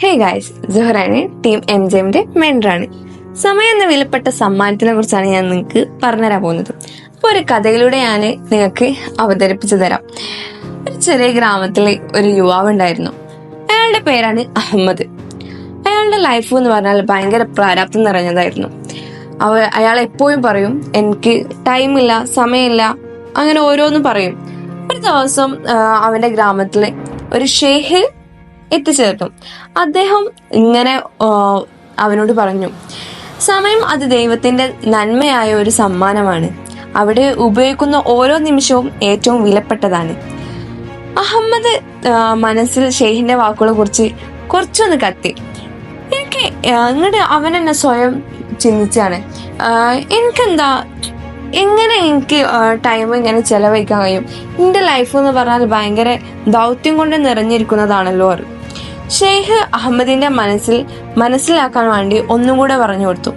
Hey guys, സുഹറാണ് team MJന്റെ മെൻഡറാണ്. സമയം എന്ന വിലപ്പെട്ട സമ്മാനത്തിനെ കുറിച്ചാണ് ഞാൻ നിങ്ങൾക്ക് പറഞ്ഞുതരാൻ പോകുന്നത്. അപ്പോൾ ഒരു കഥയിലൂടെ ഞാൻ നിങ്ങൾക്ക് അവതരിപ്പിച്ചു തരാം. ഒരു ചെറിയ ഗ്രാമത്തിലെ ഒരു യുവാവ് ഉണ്ടായിരുന്നു. അയാളുടെ പേരാണ് അഹമ്മദ്. അയാളുടെ ലൈഫ് എന്ന് പറഞ്ഞാൽ ഭയങ്കര പ്രാരാബ്ദം നിറഞ്ഞതായിരുന്നു. അയാൾ എപ്പോഴും പറയും, എനിക്ക് ടൈമില്ല, സമയമില്ല, അങ്ങനെ ഓരോന്നും പറയും. ഒരു ദിവസം അവന്റെ ഗ്രാമത്തിലെ ഒരു ഷെയ്ഖ് എത്തിച്ചേർന്നു. അദ്ദേഹം ഇങ്ങനെ അവനോട് പറഞ്ഞു, സമയം അത് ദൈവത്തിന്റെ നന്മയായ ഒരു സമ്മാനമാണ്. അവിടെ ഉപയോഗിക്കുന്ന ഓരോ നിമിഷവും ഏറ്റവും വിലപ്പെട്ടതാണ്. അഹമ്മദ് മനസ്സിൽ ഷെയ്ഖിന്റെ വാക്കുകളെ കുറിച്ച് കുറച്ചൊന്ന് കത്തി. എനിക്ക് അങ്ങോട്ട് അവൻ എന്നെ സ്വയം ചിന്തിച്ചാണ്, എനിക്കെന്താ, എങ്ങനെ എനിക്ക് ടൈം ഇങ്ങനെ ചെലവഴിക്കാൻ കഴിയും? എൻ്റെ ലൈഫ് എന്ന് പറഞ്ഞാൽ ഭയങ്കര ദൗത്യം കൊണ്ട് നിറഞ്ഞിരിക്കുന്നതാണല്ലോ. ഷെയ്ഖ് അഹമ്മദിന്റെ മനസ്സിലാക്കാൻ വേണ്ടി ഒന്നും കൂടെ പറഞ്ഞു കൊടുത്തു,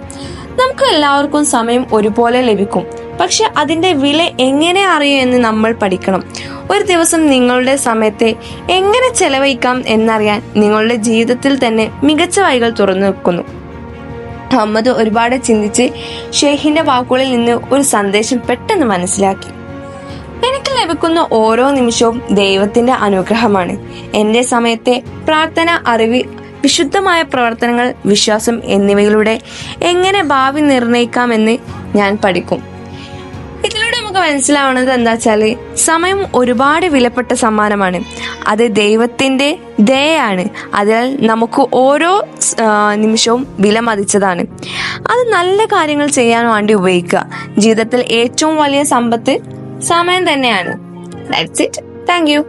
നമുക്ക് എല്ലാവർക്കും സമയം ഒരുപോലെ ലഭിക്കും, പക്ഷെ അതിന്റെ വില എങ്ങനെ അറിയും എന്ന് നമ്മൾ പഠിക്കണം. ഒരു ദിവസം നിങ്ങളുടെ സമയത്തെ എങ്ങനെ ചെലവഴിക്കാം എന്നറിയാൻ നിങ്ങളുടെ ജീവിതത്തിൽ തന്നെ മികച്ച വഴികൾ തുറന്നു വെക്കുന്നു. അഹമ്മദ് ഒരുപാട് ചിന്തിച്ച് ഷെയ്ഖിന്റെ വാക്കുകളിൽ നിന്ന് ഒരു സന്ദേശം പെട്ടെന്ന് മനസ്സിലാക്കി. എനിക്ക് ലഭിക്കുന്ന ഓരോ നിമിഷവും ദൈവത്തിന്റെ അനുഗ്രഹമാണ്. എന്റെ സമയത്തെ പ്രാർത്ഥന, അറിവ്, വിശുദ്ധമായ പ്രവർത്തനങ്ങൾ, വിശ്വാസം എന്നിവയിലൂടെ എങ്ങനെ ഭാവി നിർണയിക്കാമെന്ന് ഞാൻ പഠിക്കും. ഇതിലൂടെ നമുക്ക് മനസ്സിലാവുന്നത് എന്താ വെച്ചാല്, സമയം ഒരുപാട് വിലപ്പെട്ട സമ്മാനമാണ്. അത് ദൈവത്തിന്റെ ദയയാണ്. അതിനാൽ നമുക്ക് ഓരോ നിമിഷവും വിലമതിച്ചതാണ്. അത് നല്ല കാര്യങ്ങൾ ചെയ്യാൻ വേണ്ടി ഉപയോഗിക്കുക. ജീവിതത്തിൽ ഏറ്റവും വലിയ സമ്പത്ത് സമയം തന്നെയാണ്. That's it. Thank you.